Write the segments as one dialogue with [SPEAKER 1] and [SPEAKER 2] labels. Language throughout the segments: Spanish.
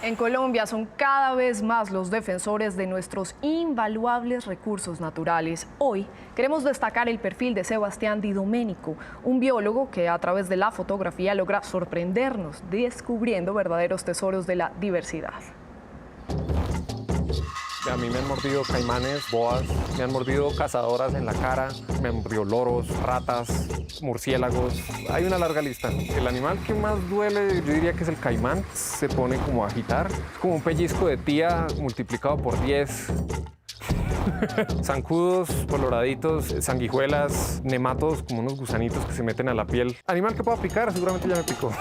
[SPEAKER 1] En Colombia son cada vez más los defensores de nuestros invaluables recursos naturales. Hoy queremos destacar el perfil de Sebastián Di Domenico, un biólogo que a través de la fotografía logra sorprendernos, descubriendo verdaderos tesoros de la diversidad.
[SPEAKER 2] A mí me han mordido caimanes, boas, me han mordido cazadoras en la cara, me han mordido loros, ratas, murciélagos. Hay una larga lista. El animal que más duele, yo diría que es el caimán. Se pone como a agitar. Es como un pellizco de tía multiplicado por 10. Zancudos, coloraditos, sanguijuelas, nematos, como unos gusanitos que se meten a la piel. Animal que pueda picar, seguramente ya me picó.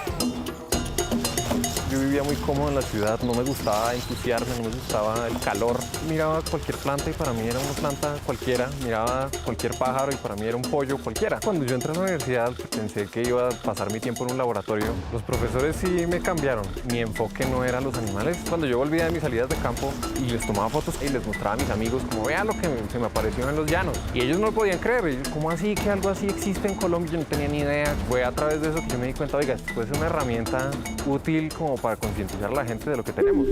[SPEAKER 2] Yo vivía muy cómodo en la ciudad, no me gustaba ensuciarme, no me gustaba el calor. Miraba cualquier planta y para mí era una planta cualquiera. Miraba cualquier pájaro y para mí era un pollo cualquiera. Cuando yo entré a la universidad pensé que iba a pasar mi tiempo en un laboratorio. Los profesores sí me cambiaron. Mi enfoque no era los animales. Cuando yo volvía de mis salidas de campo y les tomaba fotos y les mostraba a mis amigos como vean lo que se me apareció en los llanos. Y ellos no lo podían creer. Ellos, ¿cómo así que algo así existe en Colombia? Yo no tenía ni idea. Fue a través de eso que yo me di cuenta, oiga, esto puede ser una herramienta útil como para concientizar a la gente de lo que tenemos.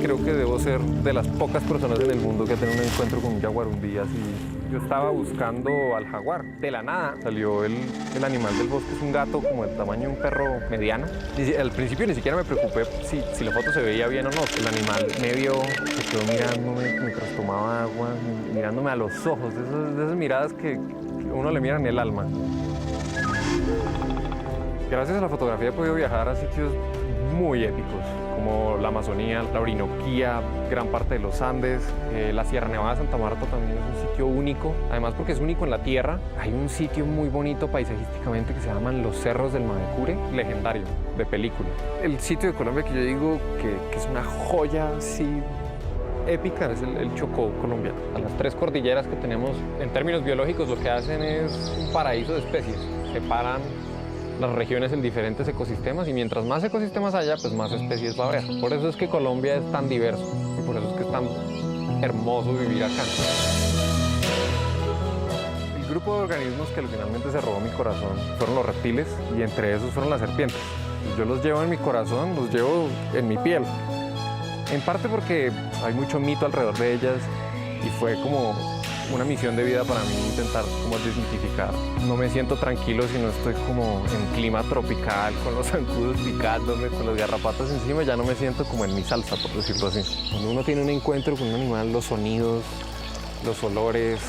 [SPEAKER 2] Creo que debo ser de las pocas personas en el mundo que ha tenido un encuentro con un jaguarundí así. Yo estaba buscando al jaguar. De la nada salió el animal del bosque, es un gato como el tamaño de un perro mediano. Y al principio ni siquiera me preocupé si la foto se veía bien o no. El animal me vio, se quedó mirándome mientras tomaba agua, mirándome a los ojos, de esas miradas que uno le mira en el alma. Gracias a la fotografía he podido viajar a sitios muy épicos, como la Amazonía, la Orinoquía, gran parte de los Andes, la Sierra Nevada de Santa Marta también es un sitio único, además porque es único en la tierra. Hay un sitio muy bonito paisajísticamente que se llaman los Cerros del Mavecure, legendario, de película. El sitio de Colombia que yo digo que es una joya así épica es el Chocó colombiano. A las 3 cordilleras que tenemos, en términos biológicos, lo que hacen es un paraíso de especies. Separan las regiones en diferentes ecosistemas y mientras más ecosistemas haya, pues más especies va a haber. Por eso es que Colombia es tan diverso y por eso es que es tan hermoso vivir acá. El grupo de organismos que finalmente se robó mi corazón fueron los reptiles y entre esos fueron las serpientes. Yo los llevo en mi corazón, los llevo en mi piel. En parte porque hay mucho mito alrededor de ellas y fue como una misión de vida para mí intentar como desmitificar. No me siento tranquilo si no estoy como en clima tropical, con los zancudos picándome, con las garrapatas encima, ya no me siento como en mi salsa, por decirlo así. Cuando uno tiene un encuentro con un animal, los sonidos, los olores,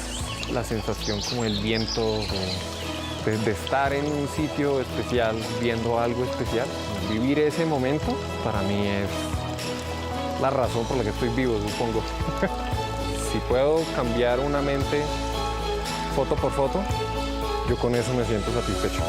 [SPEAKER 2] la sensación como el viento, de estar en un sitio especial, viendo algo especial, vivir ese momento, para mí es la razón por la que estoy vivo, supongo. Si puedo cambiar una mente foto por foto, yo con eso me siento satisfecho.